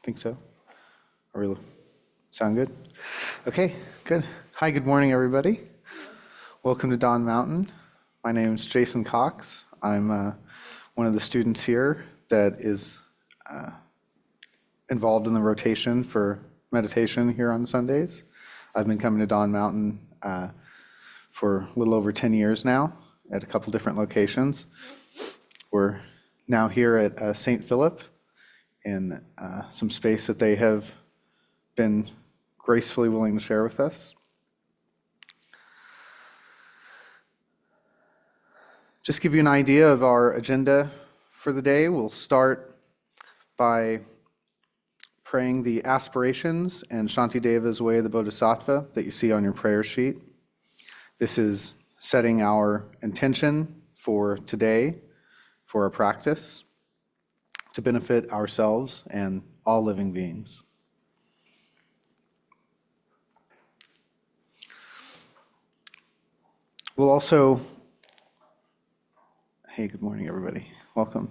Think so? Are we sound good? Okay, good. Hi, good morning, everybody. Welcome to Don Mountain. My name is Jason Cox. I'm one of the students here that is involved in the rotation for meditation here on Sundays. I've been coming to Don Mountain for a little over 10 years now at a couple different locations. We're now here at St. Philip in some space that they have been gracefully willing to share with us. Just give you an idea of our agenda for the day. We'll start by praying the aspirations and Shantideva's Way of the Bodhisattva that you see on your prayer sheet. This is setting our intention for today, for our practice, to benefit ourselves and all living beings. We'll also, hey, good morning, everybody. Welcome.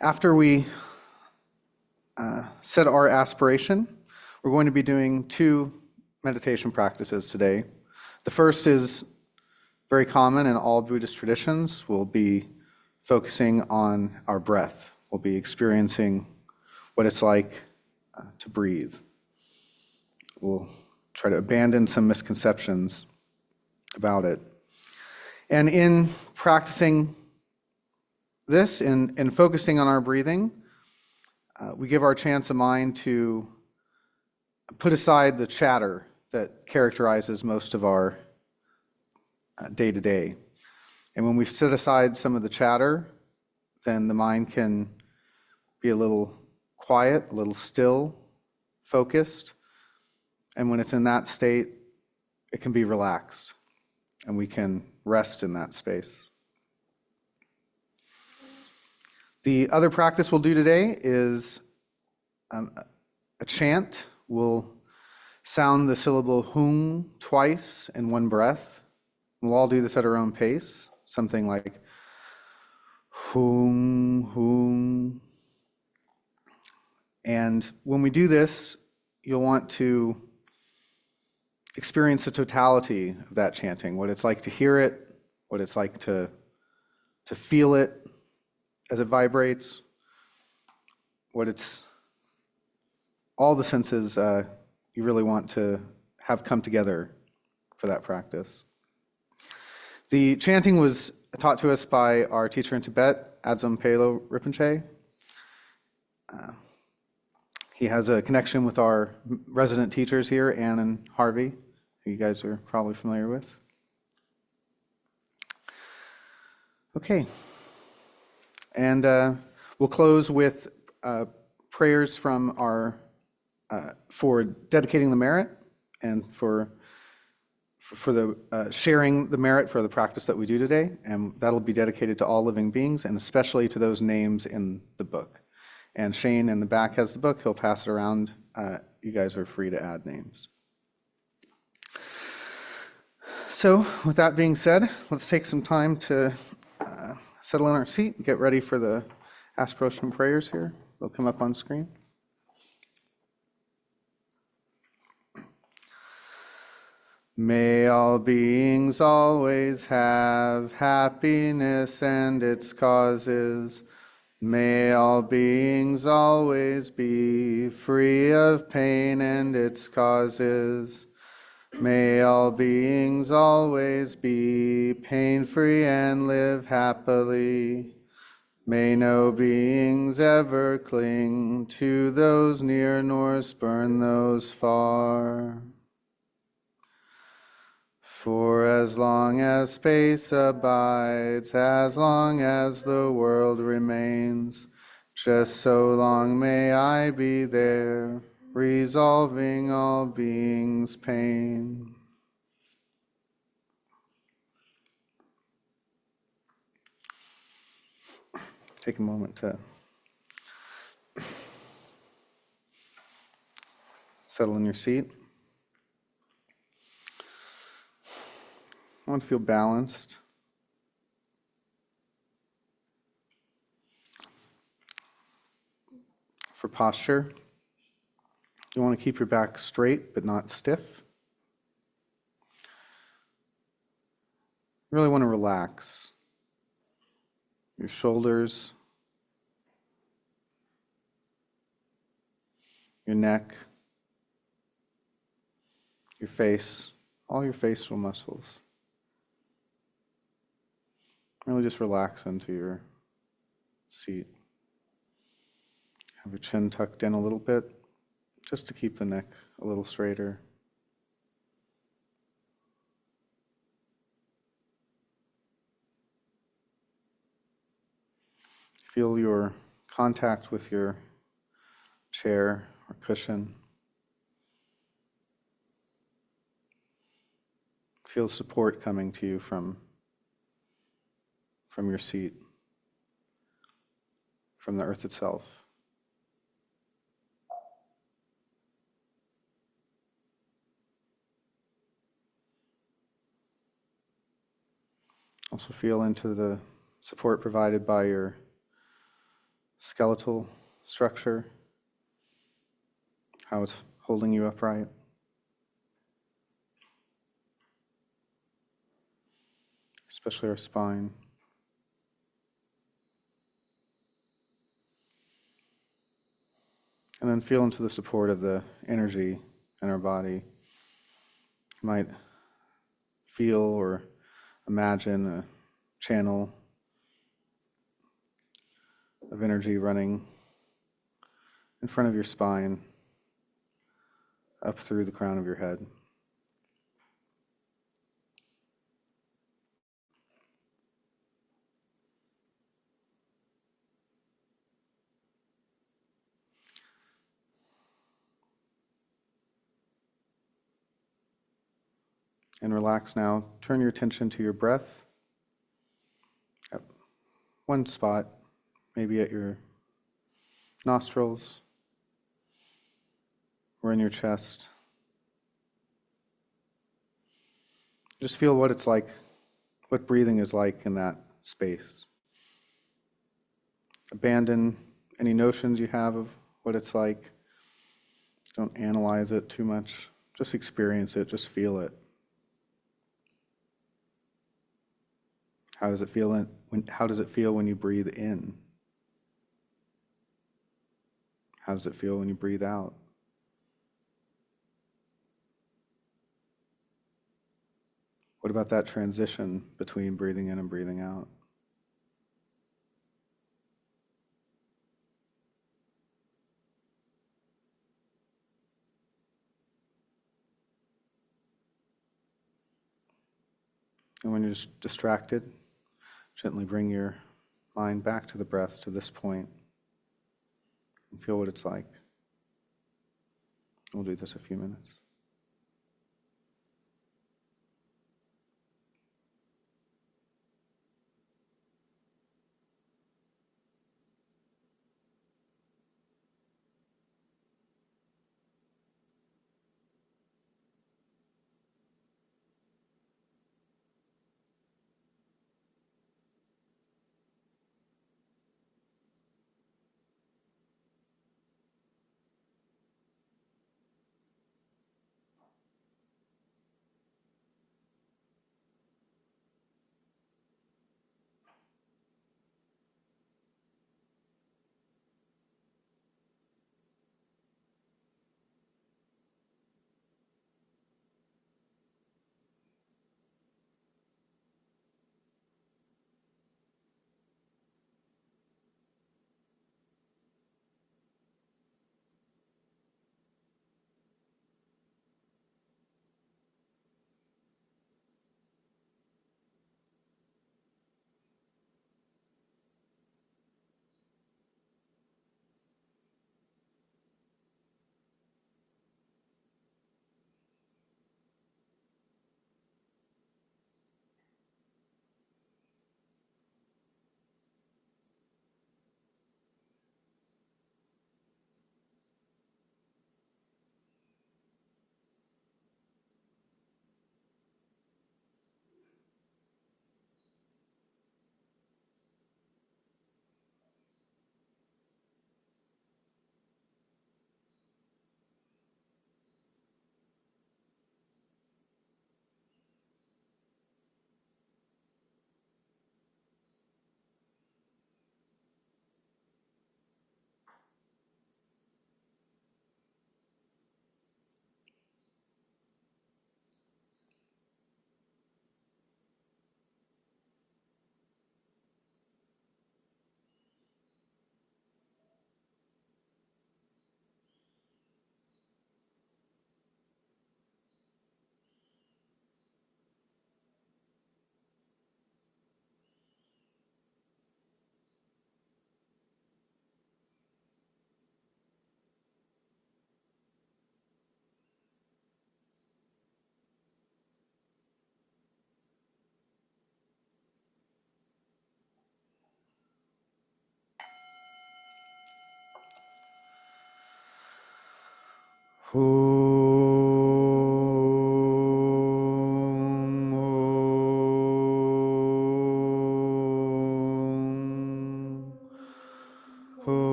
After we set our aspiration, we're going to be doing two meditation practices today. The first is very common in all Buddhist traditions. We'll be focusing on our breath. We'll be experiencing what it's like to breathe. We'll try to abandon some misconceptions about it. And in practicing this, in focusing on our breathing, we give our chance of mind to put aside the chatter that characterizes most of our day-to-day. And when we set aside some of the chatter, then the mind can be a little quiet, a little still, focused. And when it's in that state, it can be relaxed, and we can rest in that space. The other practice we'll do today is a chant. We'll sound the syllable hung twice in one breath. We'll all do this at our own pace. Something like hung, hung. And when we do this, you'll want to experience the totality of that chanting, what it's like to hear it, what it's like to feel it as it vibrates, all the senses you really want to have come together for that practice. The chanting was taught to us by our teacher in Tibet, Adzom Pelo Rinpoche. He has a connection with our resident teachers here, Ann and Harvey, who you guys are probably familiar with. Okay. And we'll close with prayers from our for dedicating the merit and for the sharing the merit for the practice that we do today, and that'll be dedicated to all living beings and especially to those names in the book. And Shane in the back has the book. He'll pass it around. You guys are free to add names. So with that being said, let's take some time to settle in our seat and get ready for the aspiration prayers here. They'll come up on screen. May all beings always have happiness and its causes. May all beings always be free of pain and its causes. May all beings always be pain-free and live happily. May no beings ever cling to those near nor spurn those far. For as long as space abides, as long as the world remains, just so long may I be there, resolving all beings' pain. Take a moment to settle in your seat. I want to feel balanced. posture. You want to keep your back straight but not stiff. You really want to relax your shoulders, your neck, your face, all your facial muscles. Really just relax into your seat. Have your chin tucked in a little bit, just to keep the neck a little straighter. Feel your contact with your chair or cushion. Feel support coming to you from your seat, from the earth itself. Also feel into the support provided by your skeletal structure, how it's holding you upright. Especially our spine. And then feel into the support of the energy in our body. You might feel or imagine a channel of energy running in front of your spine, up through the crown of your head. And relax now. Turn your attention to your breath at one spot, maybe at your nostrils or in your chest. Just feel what it's like, what breathing is like in that space. Abandon any notions you have of what it's like. Don't analyze it too much. Just experience it, just feel it. How does it feel when you breathe in? How does it feel when you breathe out? What about that transition between breathing in and breathing out? And when you're just distracted, gently bring your mind back to the breath, to this point, and feel what it's like. We'll do this a few minutes.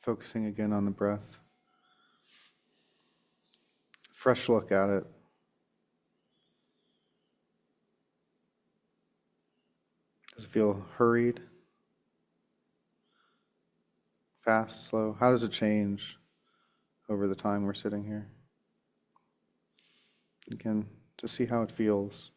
Focusing again on the breath. Fresh look at it. Does it feel hurried? Fast, slow? How does it change over the time we're sitting here? Again, to see how it feels.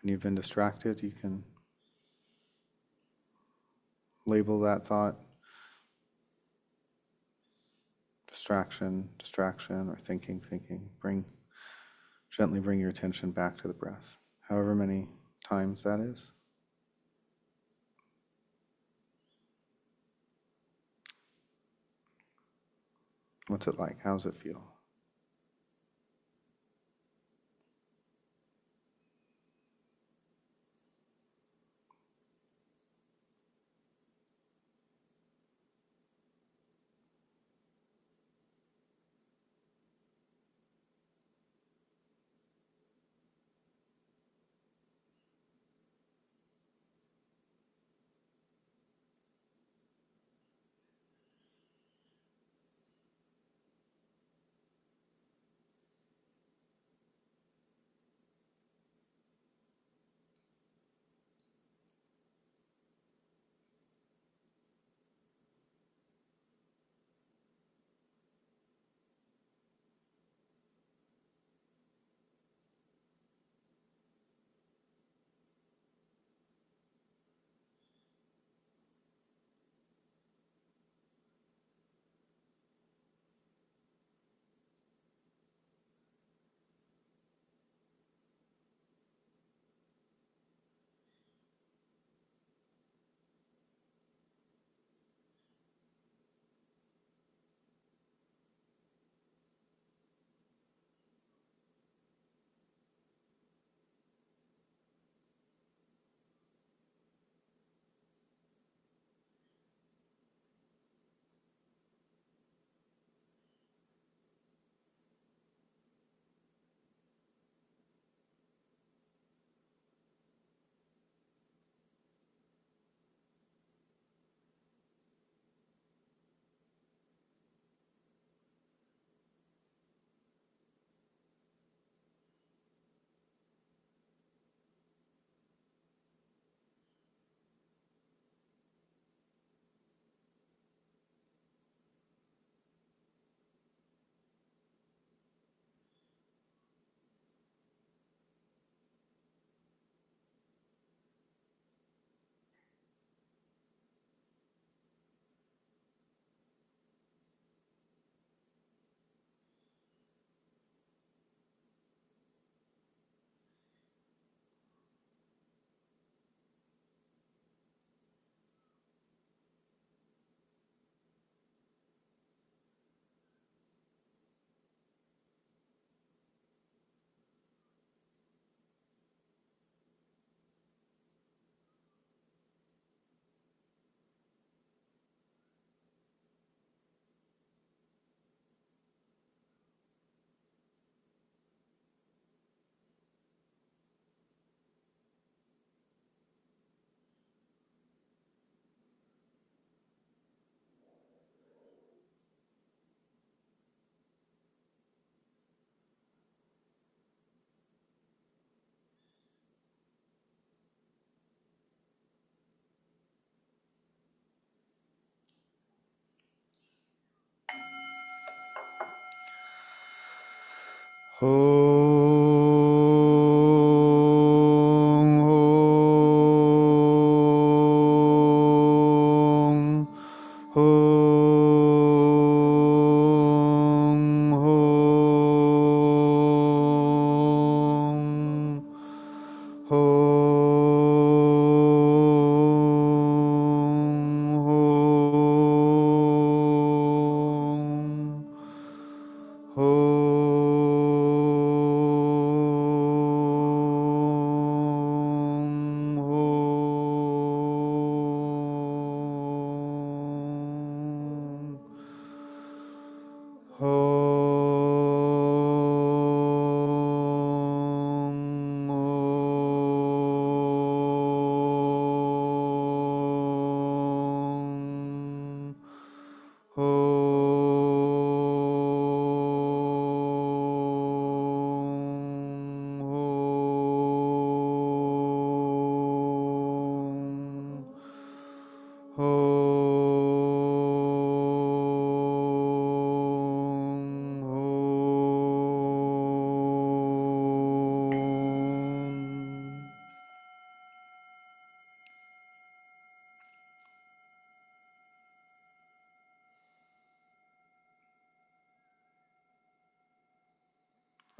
When you've been distracted, you can label that thought distraction, distraction, or thinking, thinking. Gently bring your attention back to the breath, however many times that is. What's it like? How does it feel?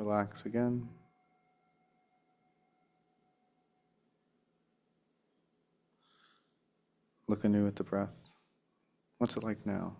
Relax again. Look anew at the breath. What's it like now?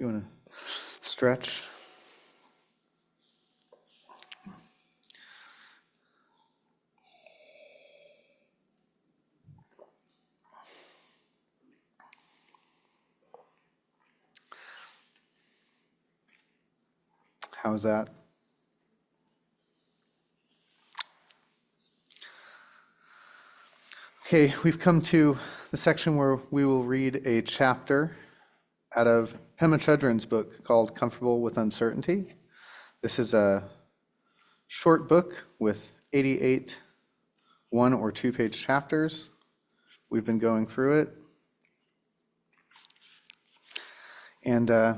you want to stretch. How's that? Okay, we've come to the section where we will read a chapter out of Pema Chodron's book called Comfortable with Uncertainty. This is a short book with 88 one- or two-page chapters. We've been going through it. And the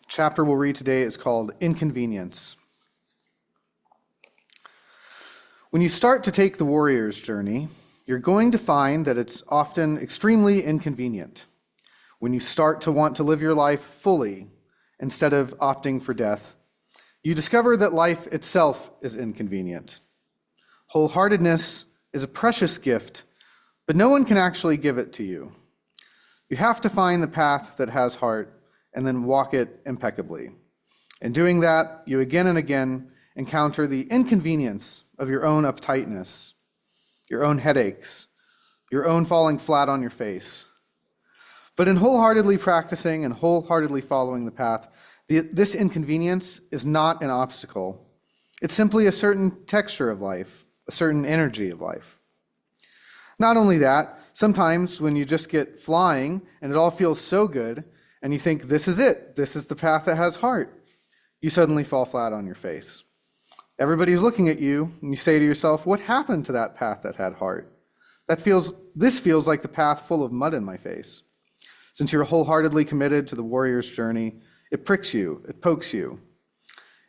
chapter we'll read today is called Inconvenience. When you start to take the warrior's journey, you're going to find that it's often extremely inconvenient. When you start to want to live your life fully instead of opting for death, you discover that life itself is inconvenient. Wholeheartedness is a precious gift, but no one can actually give it to you. You have to find the path that has heart and then walk it impeccably. In doing that, you again and again encounter the inconvenience of your own uptightness, your own headaches, your own falling flat on your face. But in wholeheartedly practicing and wholeheartedly following the path, this inconvenience is not an obstacle. It's simply a certain texture of life, a certain energy of life. Not only that, sometimes when you just get flying and it all feels so good, and you think, this is it, this is the path that has heart, you suddenly fall flat on your face. Everybody's looking at you, and you say to yourself, what happened to that path that had heart? This feels like the path full of mud in my face. Since you're wholeheartedly committed to the warrior's journey, it pricks you, it pokes you.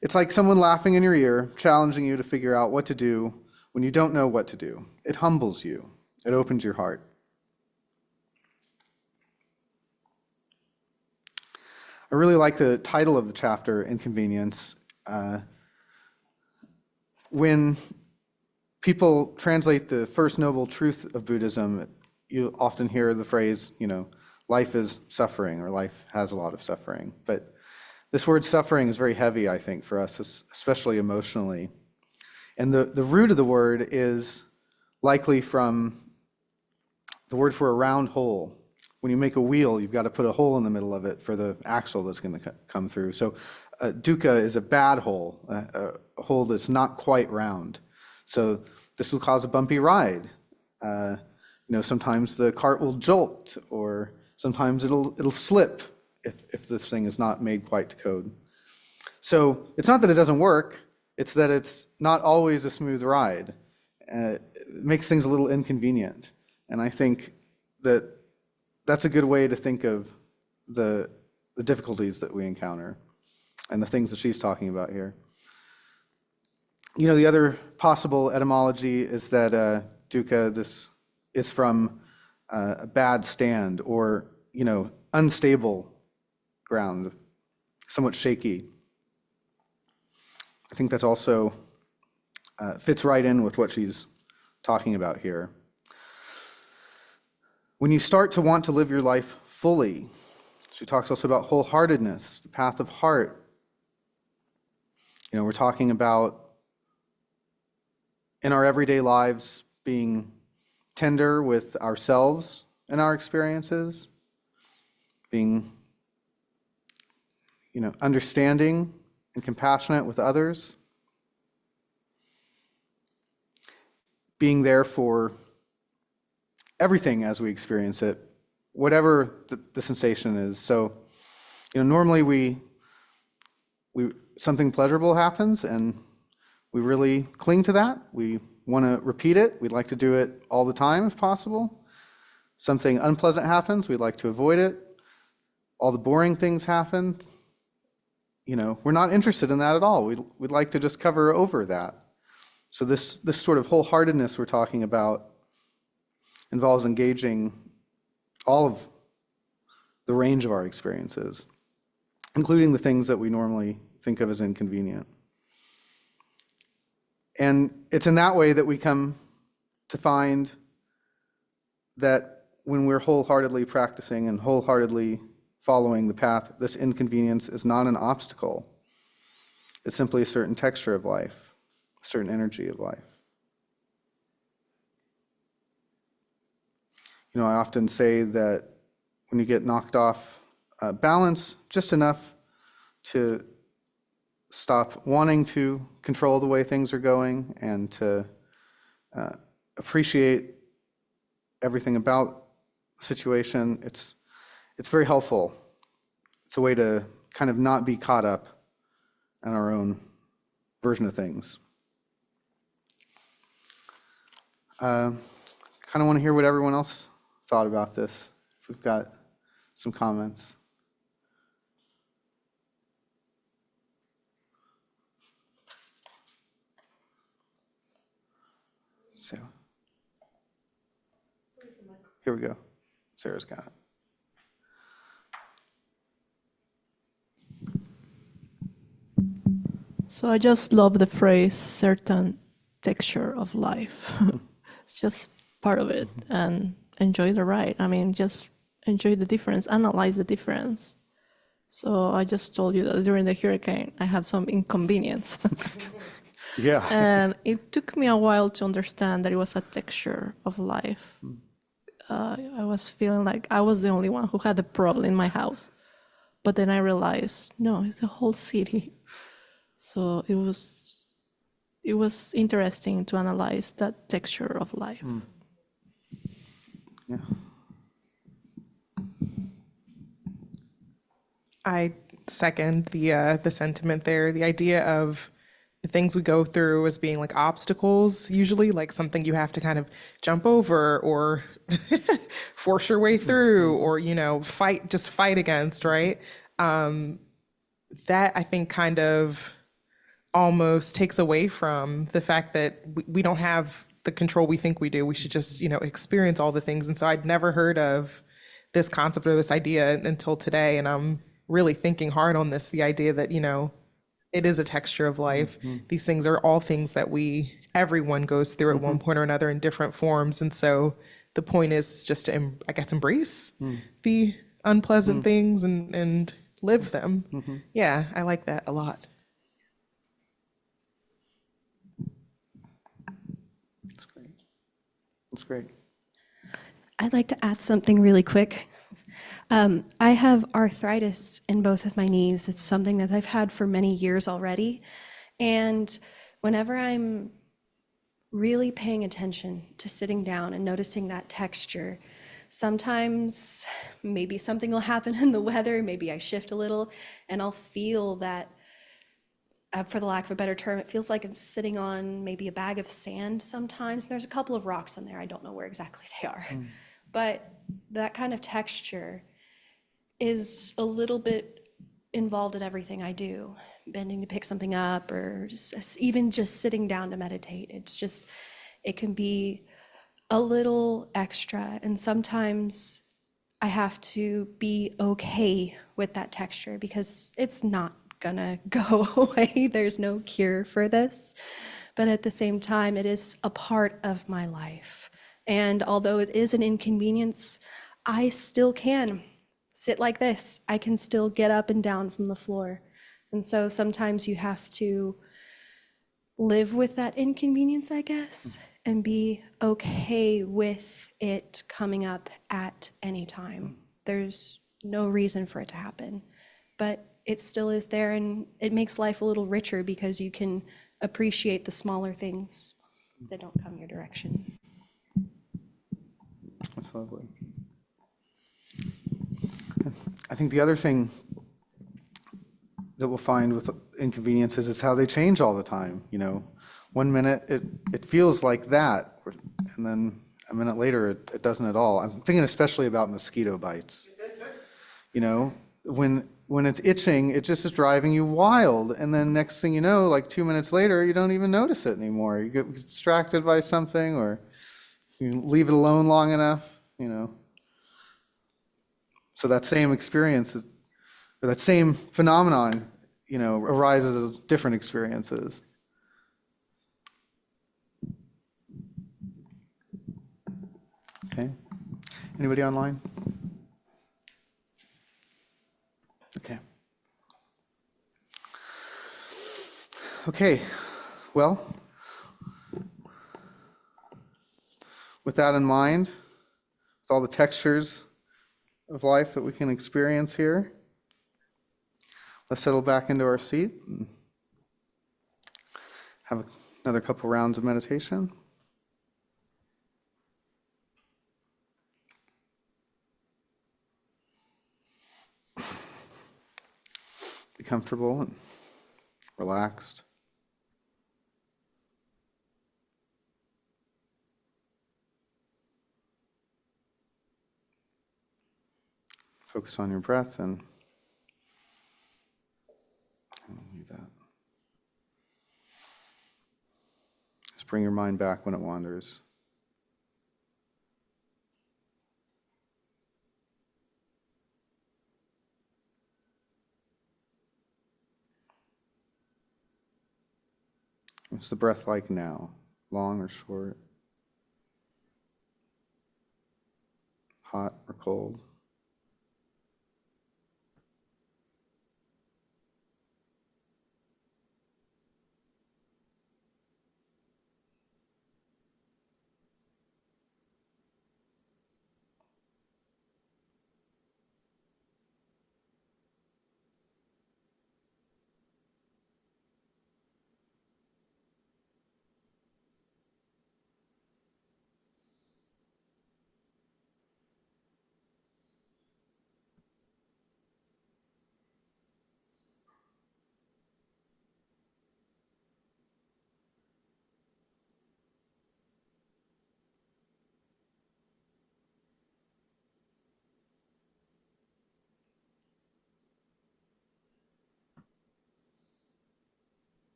It's like someone laughing in your ear, challenging you to figure out what to do when you don't know what to do. It humbles you, it opens your heart. I really like the title of the chapter, Inconvenience. When people translate the first noble truth of Buddhism, you often hear the phrase, life is suffering, or life has a lot of suffering. But this word suffering is very heavy, I think, for us, especially emotionally. And the root of the word is likely from the word for a round hole. When you make a wheel, you've got to put a hole in the middle of it for the axle that's going to come through. So dukkha is a bad hole, a hole that's not quite round. So this will cause a bumpy ride. Sometimes the cart will jolt, or sometimes it'll slip if this thing is not made quite to code. So it's not that it doesn't work, it's that it's not always a smooth ride. It makes things a little inconvenient. And I think that's a good way to think of the difficulties that we encounter and the things that she's talking about here. The other possible etymology is that dukkha, this is from a bad stand, or, unstable ground, somewhat shaky. I think that's also fits right in with what she's talking about here. When you start to want to live your life fully, she talks also about wholeheartedness, the path of heart. We're talking about in our everyday lives being tender with ourselves and our experiences, being, understanding and compassionate with others, being there for everything as we experience it, whatever the sensation is. So, normally we something pleasurable happens and we really cling to that. We want to repeat it. We'd like to do it all the time if possible. Something unpleasant happens, we'd like to avoid it. All the boring things happen. We're not interested in that at all. We'd like to just cover over that. So this sort of wholeheartedness we're talking about involves engaging all of the range of our experiences, including the things that we normally think of as inconvenient. And it's in that way that we come to find that when we're wholeheartedly practicing and wholeheartedly following the path, this inconvenience is not an obstacle. It's simply a certain texture of life, a certain energy of life. You know, I often say that when you get knocked off balance just enough to stop wanting to control the way things are going and to appreciate everything about the situation, it's very helpful. It's a way to kind of not be caught up in our own version of things. Kind of want to hear what everyone else thought about this. If we've got some comments. So, here we go. Sarah's got it. So I just love the phrase certain texture of life. It's just part of it, and enjoy the ride. I mean, just enjoy the difference, analyze the difference. So I just told you that during the hurricane, I had some inconvenience. Yeah. And it took me a while to understand that it was a texture of life. I was feeling like I was the only one who had a problem in my house. But then I realized, no, it's the whole city. So it was interesting to analyze that texture of life. Yeah. I second the sentiment there. The idea of the things we go through as being like obstacles, usually like something you have to kind of jump over or force your way through, or fight against, right? That I think kind of almost takes away from the fact that we don't have the control we think we do. We should just experience all the things. And so I'd never heard of this concept or this idea until today, and I'm really thinking hard on this, the idea that it is a texture of life. These things are all things that everyone goes through at one point or another in different forms. And so the point is just to, I guess, embrace the unpleasant things and live them. Yeah, I like that a lot. That's great. That's great. I'd like to add something really quick. I have arthritis in both of my knees. It's something that I've had for many years already. And whenever I'm really paying attention to sitting down and noticing that texture, sometimes maybe something will happen in the weather, maybe I shift a little, and I'll feel that, for the lack of a better term, it feels like I'm sitting on maybe a bag of sand sometimes. There's a couple of rocks on there. I don't know where exactly they are. But that kind of texture is a little bit involved in everything I do, bending to pick something up, or even just sitting down to meditate. It can be a little extra, and sometimes I have to be okay with that texture because it's not gonna go away. There's no cure for this, but at the same time, it is a part of my life. And although it is an inconvenience, I still can sit like this. I can still get up and down from the floor. And so sometimes you have to live with that inconvenience, I guess, and be okay with it coming up at any time. There's no reason for it to happen, but it still is there, and it makes life a little richer because you can appreciate the smaller things that don't come your direction. That's lovely. I think the other thing that we'll find with inconveniences is how they change all the time. 1 minute it feels like that, and then a minute later it doesn't at all. I'm thinking especially about mosquito bites. When it's itching, it just is driving you wild, and then next thing you know, like 2 minutes later, you don't even notice it anymore. You get distracted by something, or you leave it alone long enough. So that same experience, or that same phenomenon, arises as different experiences. Okay. Anybody online? Okay. Okay, well, with that in mind, with all the textures of life that we can experience here, let's settle back into our seat and have another couple rounds of meditation. Be comfortable and relaxed. Focus on your breath and leave that. Just bring your mind back when it wanders. What's the breath like now? Long or short? Hot or cold?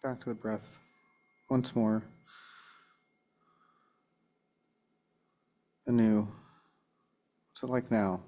Back to the breath. Once more. Anew. What's it like now?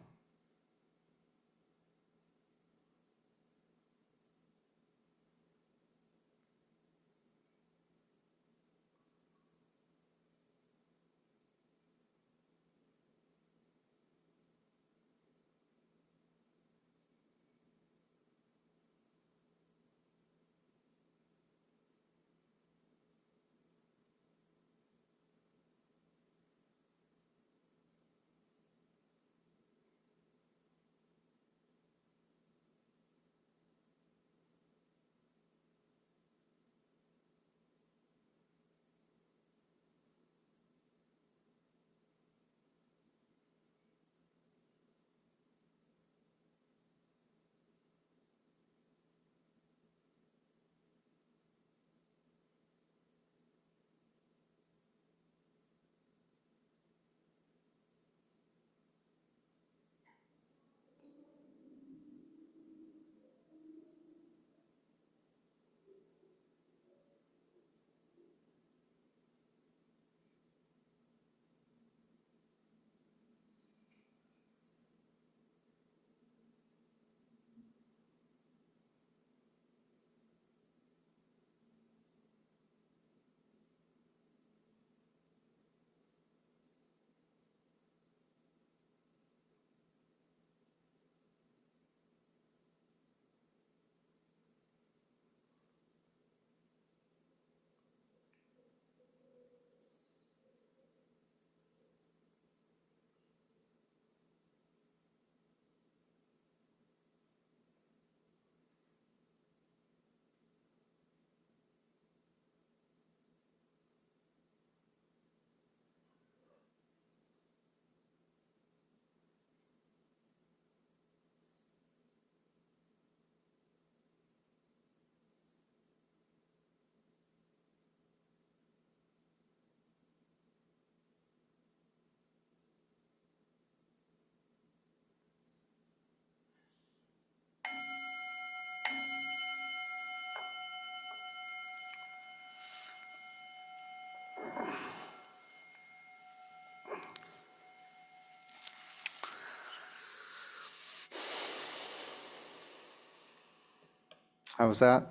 How was that?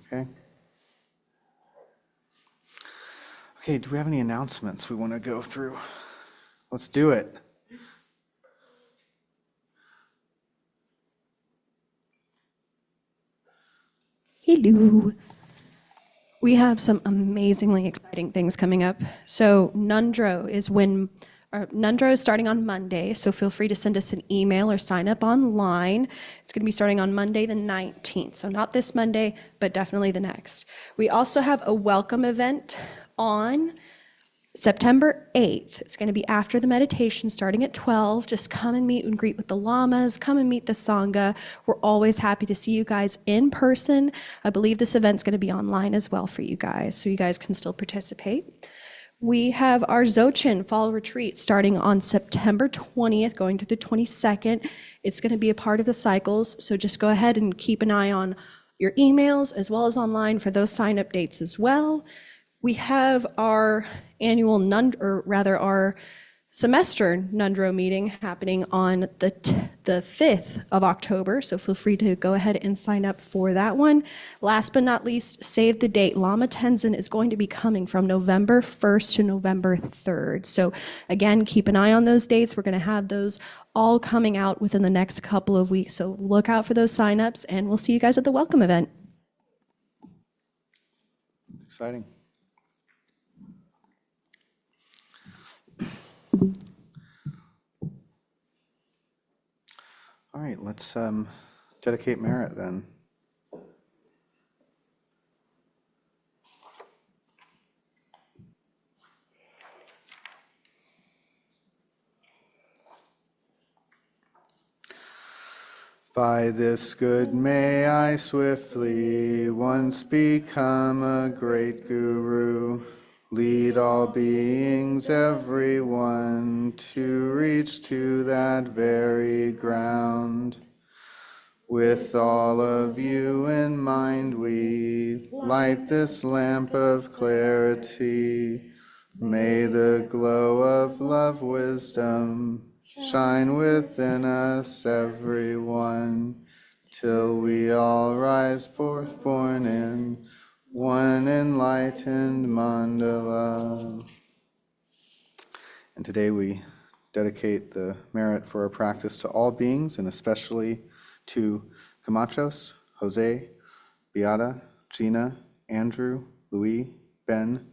Okay. Okay, do we have any announcements we want to go through? Let's do it. Hello. We have some amazingly exciting things coming up. So Nundro is starting on Monday, so feel free to send us an email or sign up online. It's going to be starting on Monday the 19th, so not this Monday, but definitely the next. We also have a welcome event on September 8th. It's going to be after the meditation starting at 12. Just come and meet and greet with the lamas, come and meet the Sangha. We're always happy to see you guys in person. I believe this event's going to be online as well for you guys, so you guys can still participate. We have our Dzogchen Fall Retreat starting on September 20th, going to the 22nd. It's going to be a part of the cycles, so just go ahead and keep an eye on your emails as well as online for those sign-up dates as well. We have our annual our semester Nundro meeting happening on the 5th of October. So feel free to go ahead and sign up for that one. Last but not least, save the date. Lama Tenzin is going to be coming from November 1st to November 3rd. So again, keep an eye on those dates. We're going to have those all coming out within the next couple of weeks. So look out for those signups, and we'll see you guys at the welcome event. Exciting. All right, let's dedicate merit then. By this good may I swiftly once become a great guru, lead all beings, everyone, to reach to that very ground. With all of you in mind we light this lamp of clarity. May the glow of love, wisdom shine within us, everyone, till we all rise forth born in one enlightened mandala. And today we dedicate the merit for our practice to all beings, and especially to Camachos, Jose, Beata, Gina, Andrew, Louis, Ben,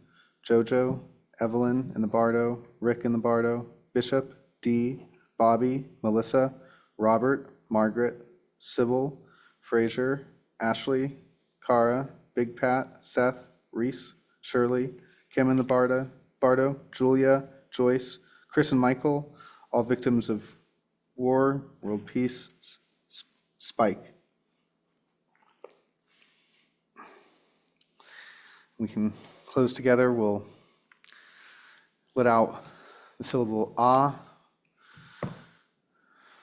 Jojo, Evelyn in the Bardo, Rick in the Bardo, Bishop, Dee, Bobby, Melissa, Robert, Margaret, Sybil, Fraser, Ashley, Cara, Big Pat, Seth, Reese, Shirley, Kim in the Bardo, Julia, Joyce, Chris and Michael, all victims of war, world peace, Spike. We can close together. We'll let out the syllable ah.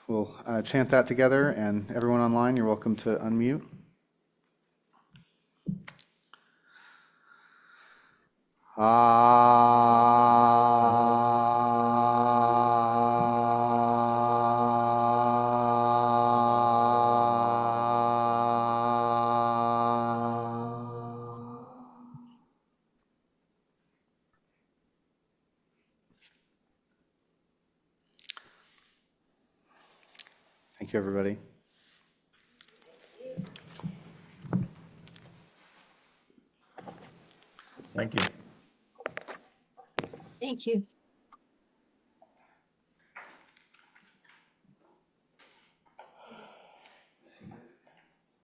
We'll chant that together, and everyone online, you're welcome to unmute. Thank you, everybody. Thank you. Thank you.